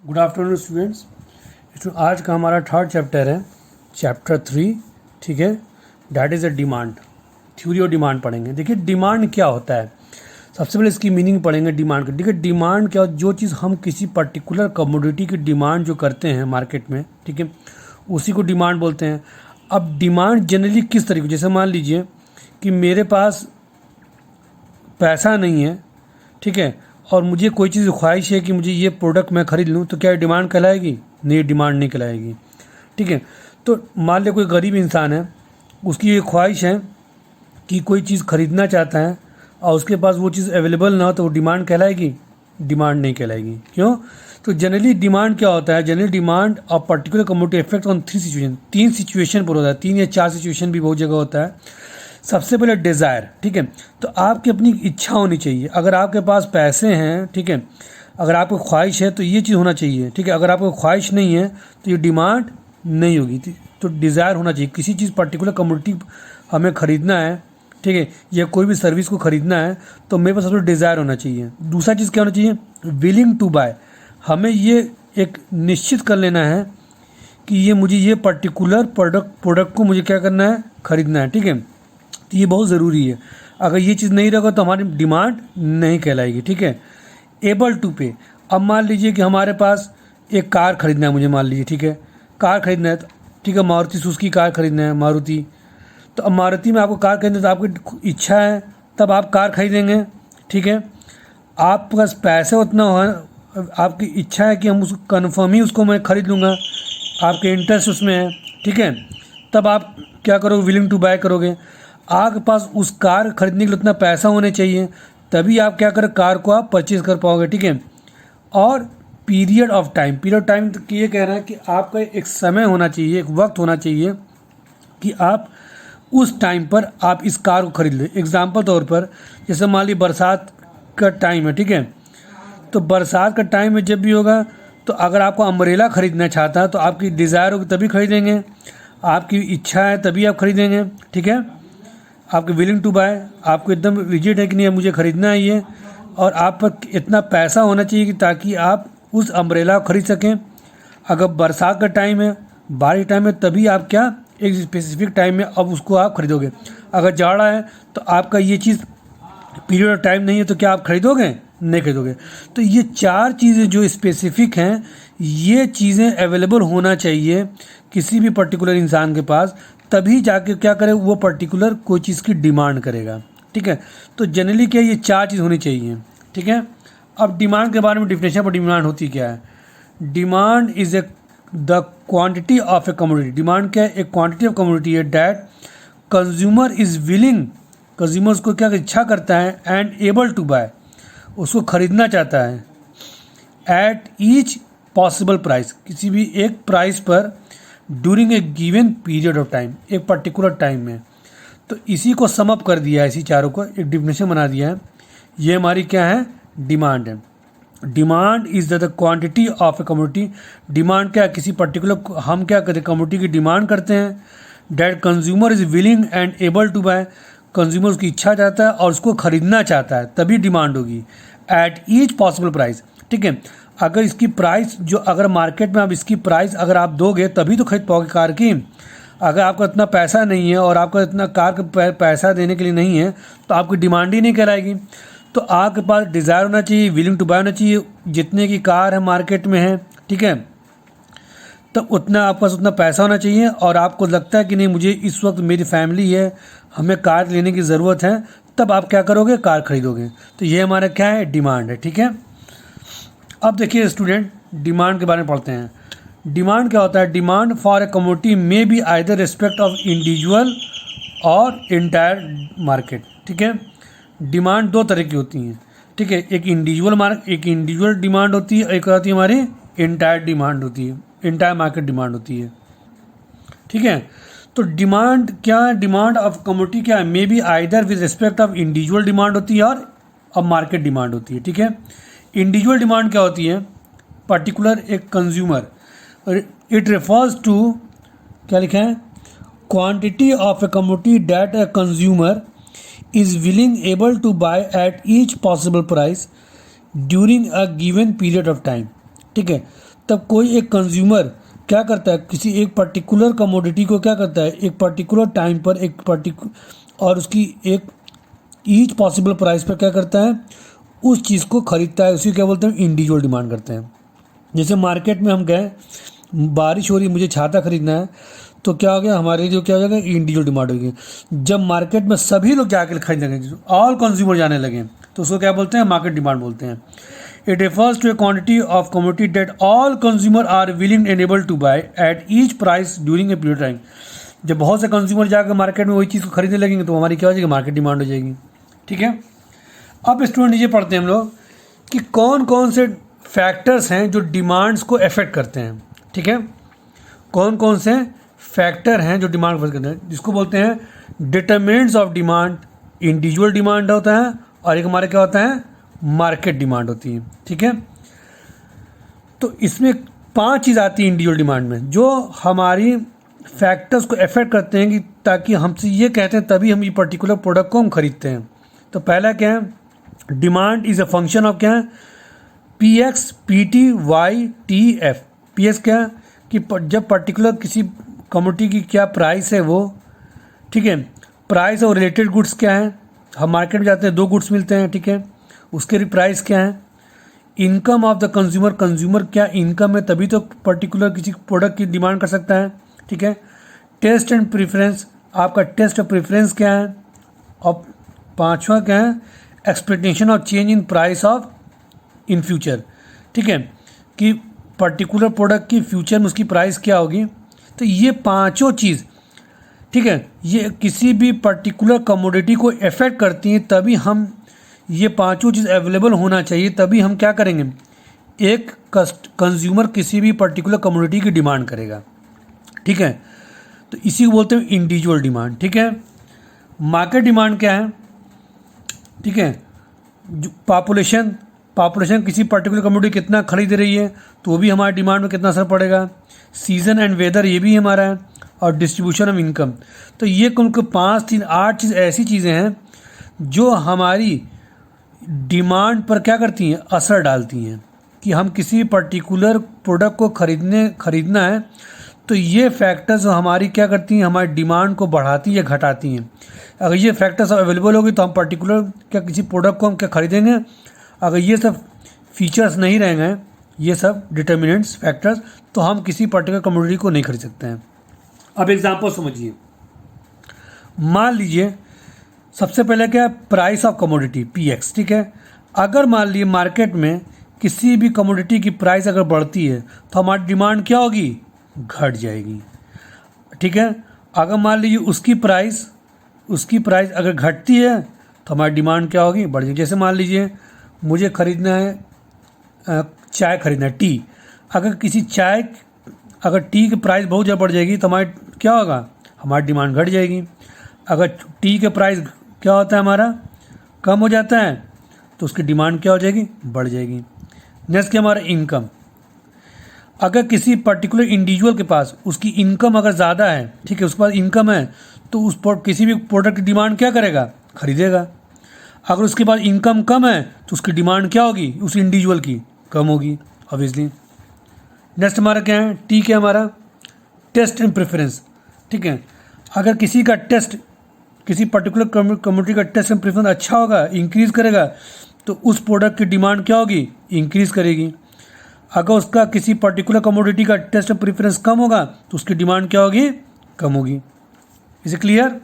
Good afternoon students. आज का हमारा थर्ड चैप्टर है, चैप्टर 3, ठीक है। That is a demand, theory of demand पढ़ेंगे। देखिए डिमांड क्या होता है, सबसे पहले इसकी मीनिंग पढ़ेंगे डिमांड का। देखिए डिमांड क्या, जो चीज़ हम किसी पर्टिकुलर कमोडिटी की डिमांड जो करते हैं मार्केट में, ठीक है, उसी को डिमांड बोलते हैं। अब डिमांड जनरली किस तरीके, जैसे मान लीजिए कि मेरे पास पैसा नहीं है, ठीक है, और मुझे कोई चीज़ ख्वाहिश है कि मुझे ये प्रोडक्ट मैं ख़रीद लूँ, तो क्या डिमांड कहलाएगी? नहीं, डिमांड नहीं कहलाएगी, ठीक है। तो मान लिया कोई गरीब इंसान है, उसकी ये ख्वाहिश है कि कोई चीज़ ख़रीदना चाहता है और उसके पास वो चीज़ अवेलेबल ना हो, तो वो डिमांड कहलाएगी? डिमांड नहीं कहलाएगी। क्यों? तो जनरली डिमांड क्या होता है, generally demand of particular commodity effect on 3 situation, 3 situation पर होता है, 3 या 4 सिचुएशन भी बहुत जगह होता है। सबसे पहले डिज़ायर, ठीक है, तो आपकी अपनी इच्छा होनी चाहिए। अगर आपके पास पैसे हैं, ठीक है, अगर आपको ख्वाहिश है तो ये चीज़ होना चाहिए, ठीक है। अगर आपको ख्वाहिश नहीं है तो ये डिमांड नहीं होगी। तो डिज़ायर होना चाहिए, किसी चीज़ पर्टिकुलर कमोडिटी हमें ख़रीदना है, ठीक है, या कोई भी सर्विस को ख़रीदना है, तो मेरे पास सबसे डिज़ायर होना चाहिए। दूसरा चीज़ क्या होना चाहिए? विलिंग टू बाय, हमें ये एक निश्चित कर लेना है कि ये मुझे ये पर्टिकुलर प्रोडक्ट को मुझे क्या करना है, ख़रीदना है, ठीक है। तो ये बहुत ज़रूरी है। अगर ये चीज़ नहीं रहेगा तो हमारी डिमांड नहीं कहलाएगी, ठीक है। एबल टू पे, अब मान लीजिए कि हमारे पास एक कार ख़रीदना है, मुझे मान लीजिए, ठीक है, कार ख़रीदना है, ठीक है, मारुति सुजुकी कार ख़रीदना है, मारुति। तो अब मारुति में आपको कार खरीदना है, तो आपकी इच्छा है तब आप कार खरीदेंगे, ठीक है। आपके पास पैसे उतना हो, आपकी इच्छा है कि हम उसको कन्फर्म ही उसको मैं ख़रीद लूँगा, आपके इंटरेस्ट उसमें है, ठीक है, तब आप क्या करोगे? विलिंग टू बाय करोगे। आपके पास उस कार खरीदने के लिए उतना पैसा होने चाहिए, तभी आप क्या करें, कार को आप परचेज़ कर पाओगे, ठीक है। और पीरियड ऑफ टाइम, तो ये कह रहा है कि आपका एक समय होना चाहिए, एक वक्त होना चाहिए कि आप उस टाइम पर आप इस कार को खरीद लें। एग्जाम्पल तौर पर जैसे मान लीजिए बरसात का टाइम है, ठीक है, तो बरसात का टाइम में जब भी होगा, तो अगर आपको अम्ब्रेला ख़रीदना चाहता है तो आपकी डिज़ायर होगी तभी खरीदेंगे, आपकी इच्छा है तभी आप खरीदेंगे, ठीक है। आपके विलिंग टू बाय, आपको एकदम रिजिड है कि नहीं मुझे ख़रीदना है ये, और आप पर इतना पैसा होना चाहिए कि ताकि आप उस अम्ब्रेला को ख़रीद सकें। अगर बरसात का टाइम है, बारिश टाइम है, तभी आप क्या एक स्पेसिफिक टाइम में अब उसको आप खरीदोगे। अगर जाड़ा है तो आपका ये चीज़ पीरियड ऑफ टाइम नहीं है, तो क्या आप खरीदोगे? नहीं खरीदोगे। तो ये 4 चीज़ें जो स्पेसिफिक हैं, ये चीज़ें अवेलेबल होना चाहिए किसी भी पर्टिकुलर इंसान के पास, तभी जाके क्या करे, वो पर्टिकुलर कोई चीज़ की डिमांड करेगा, ठीक है। तो जनरली क्या ये 4 चीज़ होनी चाहिए, ठीक है। अब डिमांड के बारे में डिफिनेशन पर डिमांड होती क्या है? Demand is a the quantity of a commodity. Demand क्या है? एक क्वांटिटी ऑफ कमोडिटी है that consumer is willing, consumer उसको क्या इच्छा करता है, एंड एबल टू बाय, उसको ख़रीदना चाहता है, एट ईच पॉसिबल प्राइस, किसी भी एक प्राइस पर, during a given period of time, एक पर्टिकुलर टाइम में। तो इसी को सम अप कर दिया है, इसी चारों को एक डिफिनेशन बना दिया है। ये हमारी क्या है? डिमांड है। Demand is the quantity of a commodity. Demand क्या है? किसी पर्टिकुलर, हम क्या करते हैं, कमोडिटी की डिमांड करते हैं, that consumer is willing and able to buy, consumer उसकी इच्छा चाहता है और उसको ख़रीदना चाहता है, तभी डिमांड होगी, एट ईच पॉसिबल प्राइस, ठीक है। अगर इसकी प्राइस जो, अगर मार्केट में आप इसकी प्राइस अगर आप दोगे तभी तो खरीद पाओगे कार की। अगर आपका इतना पैसा नहीं है और आपका इतना कार का पैसा देने के लिए नहीं है, तो आपकी डिमांड ही नहीं कहलाएगी। तो आपके पास डिज़ायर होना चाहिए, विलिंग टू बाय होना चाहिए, जितने की कार है मार्केट में है, ठीक है, तो उतना आपके पास उतना पैसा होना चाहिए, और आपको लगता है कि नहीं मुझे इस वक्त मेरी फैमिली है, हमें कार लेने की ज़रूरत है, तब आप क्या करोगे? कार खरीदोगे। तो ये हमारा क्या है? डिमांड है, ठीक है। अब देखिए स्टूडेंट, डिमांड के बारे में पढ़ते हैं। डिमांड क्या होता है? Demand for a commodity may be either respect of individual और इंटायर मार्केट, ठीक है। डिमांड 2 तरह की होती हैं, ठीक है, एक इंडिविजुअल डिमांड होती है, एक होती है हमारी इंटायर डिमांड होती है, इंटायर मार्केट डिमांड होती है, ठीक है। तो डिमांड क्या है? डिमांड ऑफ कमोडिटी क्या है? May be either with respect of individual demand होती है और अब मार्केट डिमांड होती है, ठीक है। इंडिविजुअल डिमांड क्या होती है? पर्टिकुलर एक कंज्यूमर, इट रेफर्स टू, क्या लिखा है, quantity of a commodity that a consumer is willing able to buy at each possible price during a given period of time, ठीक है। तब कोई एक कंज्यूमर क्या करता है, किसी एक पर्टिकुलर कमोडिटी को क्या करता है, एक पर्टिकुलर टाइम पर और उसकी एक ईच पॉसिबल प्राइस पर क्या करता है, उस चीज़ को खरीदता है। उसी क्या बोलते हैं, इंडिविजुअल डिमांड करते हैं। जैसे मार्केट में हम गए, बारिश हो रही, मुझे छाता खरीदना है, तो क्या हो गया, हमारे लिए क्या हो जाएगा, इंडिविजुअल डिमांड होगी। जब मार्केट में सभी लोग जाकर खरीदने लगे, ऑल कंज्यूमर जाने लगे, तो उसको क्या बोलते हैं, मार्केट डिमांड बोलते हैं। It refers to a quantity of commodity that all consumer are willing and able to buy at each price during a period time. जब बहुत से कंज्यूमर जाकर मार्केट में वही चीज़ को खरीदने लगेंगे तो हमारी क्या हो जाएगी, मार्केट डिमांड हो जाएगी। ठीक है, अब स्टूडेंट नीचे पढ़ते हैं हम लोग कि कौन कौन से फैक्टर्स हैं जो डिमांड्स को अफेक्ट करते हैं। ठीक है, कौन कौन से फैक्टर हैं जो डिमांड को अफेक्ट करते हैं, जिसको बोलते हैं determinants of demand. Individual demand होता है और एक हमारे क्या होता है, मार्केट डिमांड होती है। ठीक है, तो इसमें 5 चीज़ आती है इंडिविजुअल डिमांड में जो हमारी फैक्टर्स को अफेक्ट करते हैं कि ताकि हमसे ये कहते हैं तभी हम ये पर्टिकुलर प्रोडक्ट को हम खरीदते हैं। तो पहला क्या है, demand is a function of क्या है, PX PT Y T F। PX क्या है कि जब पर्टिकुलर किसी कमोडिटी की क्या प्राइस है वो, ठीक है, प्राइस और रिलेटेड गुड्स क्या है, हम मार्केट में जाते हैं 2 गुड्स मिलते हैं, ठीक है, उसके प्राइस क्या है। Income of the consumer, consumer क्या इनकम है तभी तो पर्टिकुलर किसी प्रोडक्ट की डिमांड कर सकता है। ठीक है, टेस्ट एंड प्रेफरेंस, आपका टेस्ट और प्रेफरेंस क्या है। और 5वां क्या है, expectation of change in price of in future. ठीक है, कि पर्टिकुलर प्रोडक्ट की फ्यूचर में उसकी प्राइस क्या होगी। तो ये 5 चीज़, ठीक है, ये किसी भी पर्टिकुलर कमोडिटी को अफेक्ट करती हैं, तभी हम ये 5 चीज़ अवेलेबल होना चाहिए, तभी हम क्या करेंगे, एक कंज्यूमर किसी भी पर्टिकुलर कमोडिटी की डिमांड करेगा। ठीक है, तो इसी को बोलते हैं इंडिविजुअल डिमांड। ठीक है, मार्केट डिमांड क्या है, ठीक है, जो पॉपुलेशन किसी पर्टिकुलर कमोडिटी कितना खरीद रही है तो वो भी हमारे डिमांड में कितना असर पड़ेगा। सीज़न एंड वेदर ये भी हमारा है, और डिस्ट्रीब्यूशन ऑफ इनकम। तो ये कुल 5 3 8 चीज़ ऐसी चीज़ें हैं जो हमारी डिमांड पर क्या करती हैं, असर डालती हैं कि हम किसी पर्टिकुलर प्रोडक्ट को खरीदना है। तो ये फैक्टर्स हमारी क्या करती हैं, हमारी डिमांड को बढ़ाती या घटाती हैं। अगर ये फैक्टर्स अवेलेबल होगी तो हम पर्टिकुलर क्या किसी प्रोडक्ट को हम क्या खरीदेंगे। अगर ये सब फीचर्स नहीं रहेंगे, ये सब डिटर्मिनेंट्स फैक्टर्स, तो हम किसी पर्टिकुलर कमोडिटी को नहीं खरीद सकते हैं। अब एग्जांपल समझिए, मान लीजिए सबसे पहले क्या है, प्राइस ऑफ कमोडिटी PX। ठीक है, अगर मान लीजिए मार्केट में किसी भी कमोडिटी की प्राइस अगर बढ़ती है तो हमारी डिमांड क्या होगी, घट जाएगी। ठीक है, अगर मान लीजिए उसकी प्राइस अगर घटती है तो हमारी डिमांड क्या होगी, बढ़ जाएगी। जैसे मान लीजिए मुझे खरीदना है चाय खरीदना है, टी। अगर टी की प्राइस बहुत ज़्यादा बढ़ जाएगी तो हमारी क्या होगा, हमारी डिमांड घट जाएगी। अगर टी के प्राइस क्या होता है हमारा, कम हो जाता है, तो उसकी डिमांड क्या हो जाएगी, बढ़ जाएगी। नेक्स्ट क्या हमारा इनकम, अगर किसी पर्टिकुलर इंडिविजुअल के पास उसकी इनकम अगर ज़्यादा है, ठीक है, उसके पास इनकम है, तो उस किसी भी प्रोडक्ट की डिमांड क्या करेगा, खरीदेगा। अगर उसके पास इनकम कम है तो उसकी डिमांड क्या होगी, उस इंडिविजुअल की कम होगी ऑब्वियसली। नेक्स्ट हमारा क्या है, टी क्या हमारा, टेस्ट एंड प्रेफरेंस। ठीक है, अगर किसी का टेस्ट, किसी पर्टिकुलर कम्युनिटी का टेस्ट एंड प्रेफरेंस अच्छा होगा, इंक्रीज़ करेगा, तो उस प्रोडक्ट की डिमांड क्या होगी, इंक्रीज़ करेगी। अगर उसका किसी पर्टिकुलर कमोडिटी का टेस्ट एंड प्रेफरेंस कम होगा तो उसकी डिमांड क्या होगी, कम होगी। Is it clear.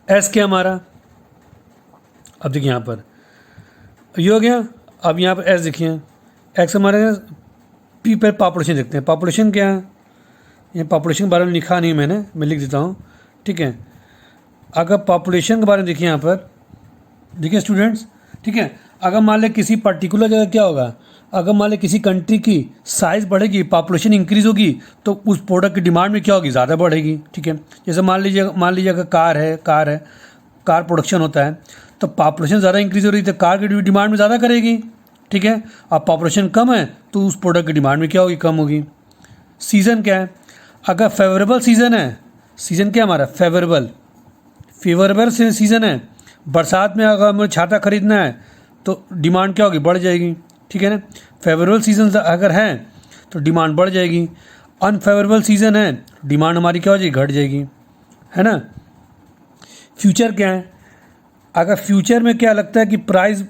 एस क्या हमारा, अब देखिए यहाँ पर ये हो गया। अब यहाँ पर एस देखिए, एक्स हमारे पी पर पॉपुलेशन देखते हैं। पॉपुलेशन क्या है, ये पॉपुलेशन के बारे में लिखा नहीं मैं लिख देता हूँ। ठीक है, अगर पॉपुलेशन के बारे में देखिए यहाँ पर, देखिए स्टूडेंट्स, ठीक है, अगर मान लें किसी पर्टिकुलर जगह क्या होगा, अगर मान लें किसी कंट्री की साइज़ बढ़ेगी, पॉपुलेशन इंक्रीज़ होगी, तो उस प्रोडक्ट की डिमांड में क्या होगी, ज़्यादा बढ़ेगी। ठीक है, जैसे मान लीजिए अगर कार प्रोडक्शन होता है, तो पॉपुलेशन ज़्यादा इंक्रीज़ हो रही है तो कार की डिमांड में ज़्यादा करेगी। ठीक है, अब पॉपुलेशन कम है तो उस प्रोडक्ट की डिमांड में क्या होगी, कम होगी। सीज़न क्या है, अगर फेवरेबल सीज़न है, सीज़न क्या हमारा, फेवरेबल सीज़न है, बरसात में अगर हमें छाता खरीदना है तो डिमांड क्या होगी, बढ़ जाएगी। ठीक है ना, फेवरेबल सीजन अगर है तो डिमांड बढ़ जाएगी। अनफेवरेबल सीज़न है, डिमांड हमारी क्या हो जाएगी, घट जाएगी, है ना। फ्यूचर क्या है, अगर फ्यूचर में क्या लगता है कि प्राइस,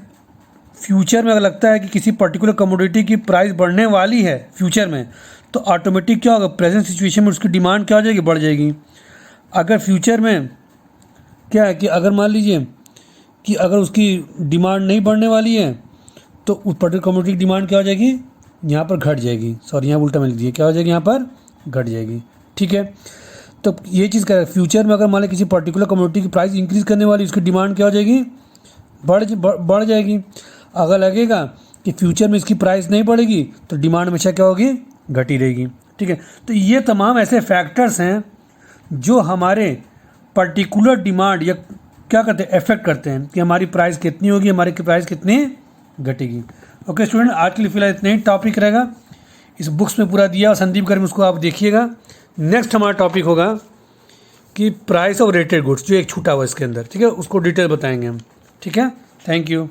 फ्यूचर में अगर लगता है कि किसी पर्टिकुलर कमोडिटी की प्राइस बढ़ने वाली है फ्यूचर में, तो ऑटोमेटिक क्या होगा, प्रेजेंट सिचुएशन में उसकी डिमांड क्या हो जाएगी, बढ़ जाएगी। अगर फ्यूचर में क्या है कि अगर मान लीजिए कि अगर उसकी डिमांड नहीं बढ़ने वाली है तो उस पर्टिकुलर कमोडिटी की डिमांड क्या हो जाएगी, यहाँ पर घट जाएगी। सॉरी, यहाँ उल्टा मिल दिए, क्या हो जाएगी, यहाँ पर घट जाएगी। ठीक है, तो ये चीज़ क्या है, फ्यूचर में अगर मान लीजिए किसी पर्टिकुलर कमोडिटी की प्राइस इंक्रीज़ करने वाली, उसकी डिमांड क्या हो जाएगी, बढ़ जाएगी। अगर लगेगा कि फ्यूचर में इसकी प्राइस नहीं बढ़ेगी तो डिमांड हमेशा क्या होगी, घटी रहेगी। ठीक है, तो ये तमाम ऐसे फैक्टर्स हैं जो हमारे पर्टिकुलर डिमांड या क्या करते हैं, इफेक्ट करते हैं कि हमारी प्राइस कितनी होगी, हमारी प्राइस कितनी घटेगी। ओके स्टूडेंट, आज के लिए फिलहाल इतना ही टॉपिक रहेगा, इस बुक्स में पूरा दिया और संदीप गर्ग में उसको आप देखिएगा। नेक्स्ट हमारा टॉपिक होगा कि प्राइस ऑफ रेटेड गुड्स, जो एक छूटा हुआ इसके अंदर, ठीक है, उसको डिटेल बताएंगे हम। ठीक है, थैंक यू।